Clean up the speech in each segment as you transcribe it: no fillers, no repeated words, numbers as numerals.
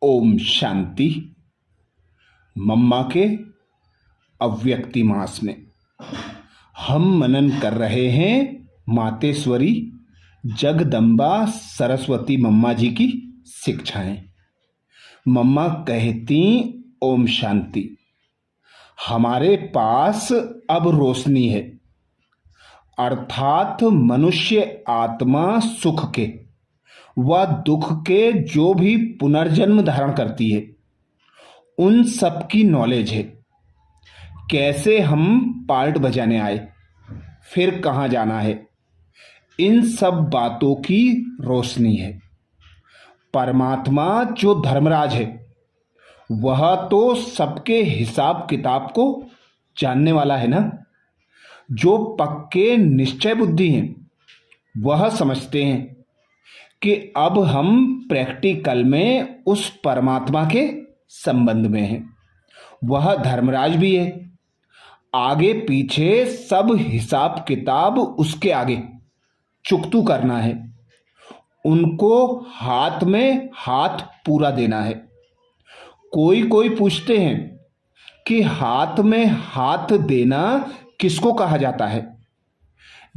ओम शांति। मम्मा के अव्यक्ति मास में हम मनन कर रहे हैं मातेश्वरी जगदम्बा सरस्वती मम्मा जी की शिक्षाएं। मम्मा कहती ओम शांति। हमारे पास अब रोशनी है, अर्थात मनुष्य आत्मा सुख के व दुख के जो भी पुनर्जन्म धारण करती है उन सब की नॉलेज है। कैसे हम पार्ट बजाने आए, फिर कहाँ जाना है, इन सब बातों की रोशनी है। परमात्मा जो धर्मराज है वह तो सबके हिसाब किताब को जानने वाला है ना। जो पक्के निश्चय बुद्धि हैं वह समझते हैं कि अब हम प्रैक्टिकल में उस परमात्मा के संबंध में हैं। वह धर्मराज भी है, आगे पीछे सब हिसाब किताब उसके आगे चुकतू करना है। उनको हाथ में हाथ पूरा देना है। कोई पूछते हैं कि हाथ में हाथ देना किसको कहा जाता है।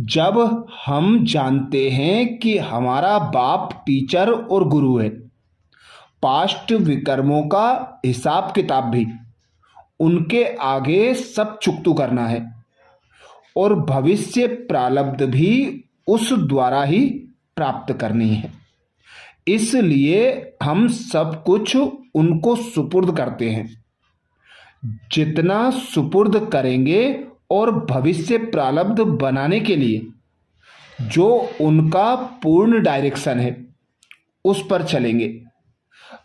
जब हम जानते हैं कि हमारा बाप टीचर और गुरु है, पास्ट विकर्मों का हिसाब किताब भी उनके आगे सब चुकतू करना है और भविष्य प्रारब्ध भी उस द्वारा ही प्राप्त करनी है। इसलिए हम सब कुछ उनको सुपुर्द करते हैं। जितना सुपुर्द करेंगे और भविष्य प्रारब्ध बनाने के लिए जो उनका पूर्ण डायरेक्शन है उस पर चलेंगे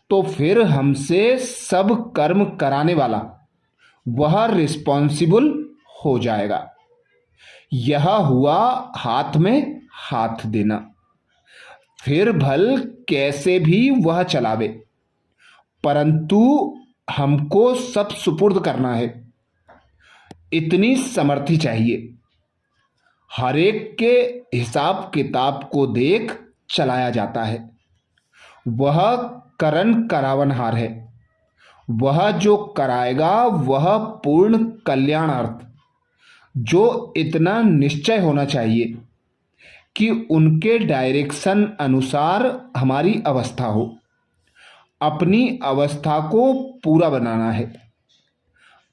तो फिर हमसे सब कर्म कराने वाला वह रिस्पॉन्सिबल हो जाएगा। यह हुआ हाथ में हाथ देना। फिर भल कैसे भी वह चलावे, परंतु हमको सब सुपुर्द करना है। इतनी समर्थी चाहिए। हर एक के हिसाब किताब को देख चलाया जाता है। वह करण करावनहार है। वह जो कराएगा वह पूर्ण कल्याणार्थ। जो इतना निश्चय होना चाहिए कि उनके डायरेक्शन अनुसार हमारी अवस्था हो। अपनी अवस्था को पूरा बनाना है,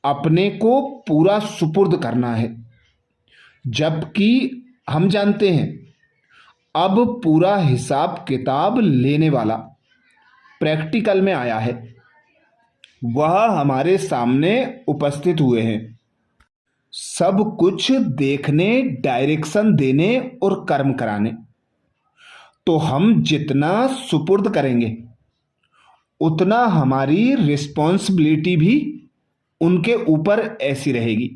अपने को पूरा सुपुर्द करना है। जबकि हम जानते हैं अब पूरा हिसाब किताब लेने वाला प्रैक्टिकल में आया है। वह हमारे सामने उपस्थित हुए हैं, सब कुछ देखने, डायरेक्शन देने और कर्म कराने। तो हम जितना सुपुर्द करेंगे उतना हमारी रिस्पॉन्सिबिलिटी भी उनके ऊपर ऐसी रहेगी।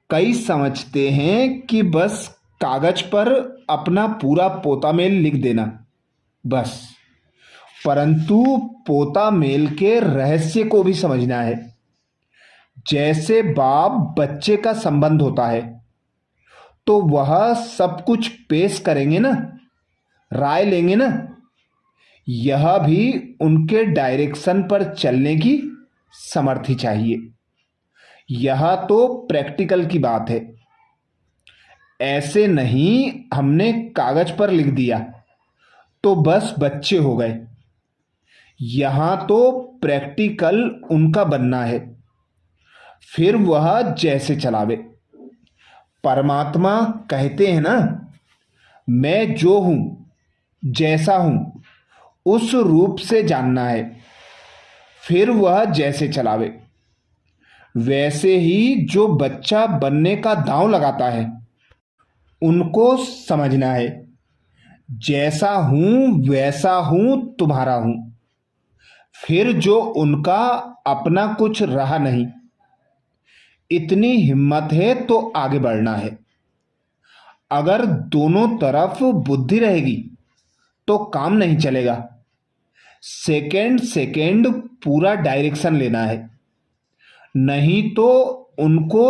कई समझते हैं कि बस कागज पर अपना पूरा पोता मेल लिख देना बस, परंतु पोता मेल के रहस्य को भी समझना है। जैसे बाप बच्चे का संबंध होता है तो वह सब कुछ पेश करेंगे ना, राय लेंगे ना। यह भी उनके डायरेक्शन पर चलने की समर्थी चाहिए। यह तो प्रैक्टिकल की बात है। ऐसे नहीं हमने कागज पर लिख दिया तो बस बच्चे हो गए। यहां तो प्रैक्टिकल उनका बनना है, फिर वह जैसे चलावे। परमात्मा कहते हैं ना, मैं जो हूं जैसा हूं उस रूप से जानना है, फिर वह जैसे चलावे। वैसे ही जो बच्चा बनने का दांव लगाता है उनको समझना है, जैसा हूं वैसा हूं तुम्हारा हूं। फिर जो उनका अपना कुछ रहा नहीं, इतनी हिम्मत है तो आगे बढ़ना है। अगर दोनों तरफ बुद्धि रहेगी तो काम नहीं चलेगा। सेकेंड पूरा डायरेक्शन लेना है, नहीं तो उनको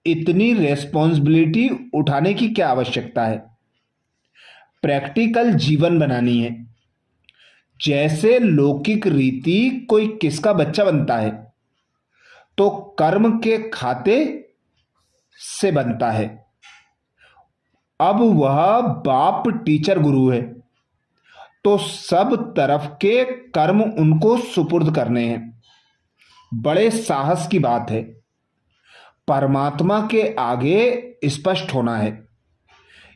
इतनी रेस्पॉन्सिबिलिटी उठाने की क्या आवश्यकता है। प्रैक्टिकल जीवन बनानी है। जैसे लौकिक रीति कोई किसका बच्चा बनता है तो कर्म के खाते से बनता है। अब वह बाप टीचर गुरु है तो सब तरफ के कर्म उनको सुपुर्द करने हैं। बड़े साहस की बात है। परमात्मा के आगे स्पष्ट होना है।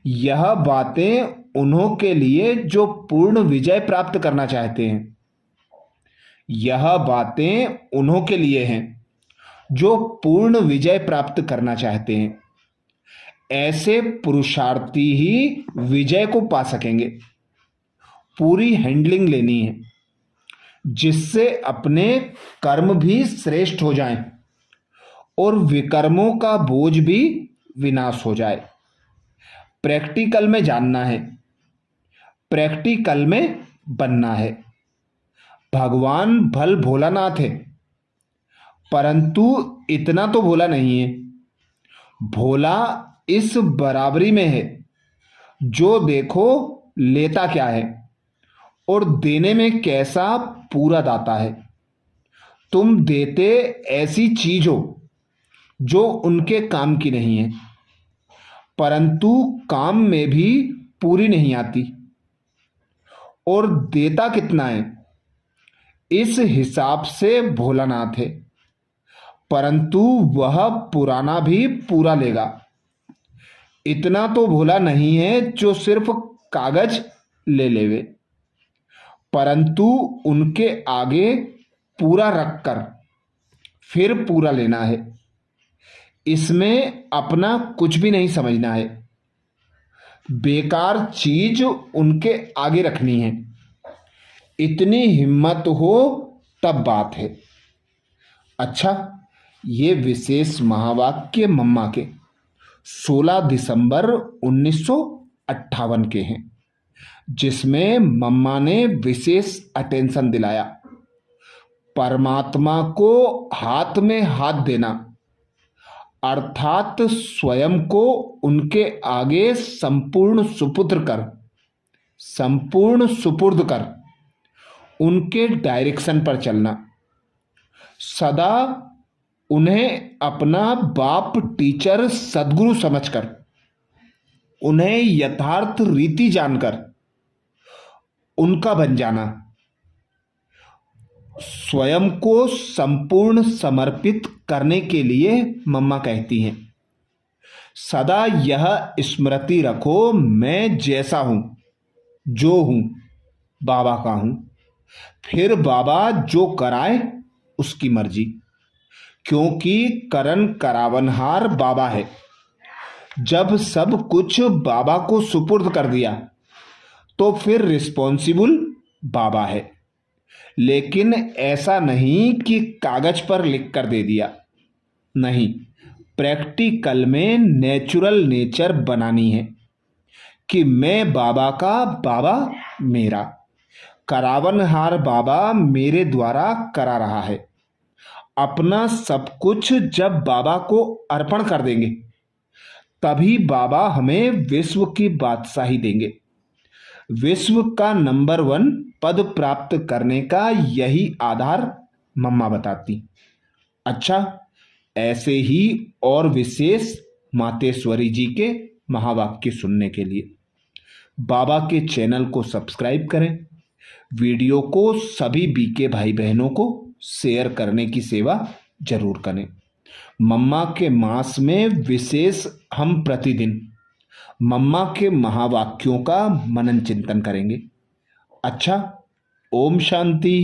यह बातें उन्हों के लिए जो पूर्ण विजय प्राप्त करना चाहते हैं। यह बातें उन्हों के लिए हैं जो पूर्ण विजय प्राप्त करना चाहते हैं। ऐसे पुरुषार्थी ही विजय को पा सकेंगे। पूरी हैंडलिंग लेनी है जिससे अपने कर्म भी श्रेष्ठ हो जाएं और विकर्मों का बोझ भी विनाश हो जाए। प्रैक्टिकल में जानना है, प्रैक्टिकल में बनना है। भगवान भल भोलानाथ है परंतु इतना तो भोला नहीं है। भोला इस बराबरी में है जो देखो लेता क्या है और देने में कैसा पूरा दाता है। तुम देते ऐसी चीज हो जो उनके काम की नहीं है परंतु काम में भी पूरी नहीं आती। और देता कितना है इस हिसाब से भोलानाथ है परंतु वह पुराना भी पूरा लेगा। इतना तो भोला नहीं है जो सिर्फ कागज ले लेवे परंतु उनके आगे पूरा रखकर फिर पूरा लेना है। इसमें अपना कुछ भी नहीं समझना है। बेकार चीज उनके आगे रखनी है। इतनी हिम्मत हो तब बात है। अच्छा, ये विशेष महावाक्य मम्मा के 16 दिसंबर 1958 के हैं जिसमें मम्मा ने विशेष अटेंशन दिलाया। परमात्मा को हाथ में हाथ देना अर्थात स्वयं को उनके आगे संपूर्ण सुपुर्द कर उनके डायरेक्शन पर चलना। सदा उन्हें अपना बाप टीचर सद्गुरु समझकर उन्हें यथार्थ रीति जानकर उनका बन जाना। स्वयं को संपूर्ण समर्पित करने के लिए मम्मा कहती हैं सदा यह स्मृति रखो मैं जैसा हूं जो हूं बाबा का हूं। फिर बाबा जो कराए उसकी मर्जी, क्योंकि करन करावनहार बाबा है। जब सब कुछ बाबा को सुपुर्द कर दिया तो फिर रिस्पॉन्सिबल बाबा है। लेकिन ऐसा नहीं कि कागज पर लिख कर दे दिया, नहीं, प्रैक्टिकल में नेचुरल नेचर बनानी है कि मैं बाबा का, बाबा मेरा, करावनहार बाबा मेरे द्वारा करा रहा है। अपना सब कुछ जब बाबा को अर्पण कर देंगे तभी बाबा हमें विश्व की बादशाही देंगे। विश्व का नंबर 1 पद प्राप्त करने का यही आधार मम्मा बताती। अच्छा, ऐसे ही और विशेष मातेश्वरी जी के महावाक्य सुनने के लिए बाबा के चैनल को सब्सक्राइब करें। वीडियो को सभी बीके भाई बहनों को शेयर करने की सेवा जरूर करें। मम्मा के मास में विशेष हम प्रतिदिन मम्मा के महावाक्यों का मनन चिंतन करेंगे। अच्छा, ओम शांति।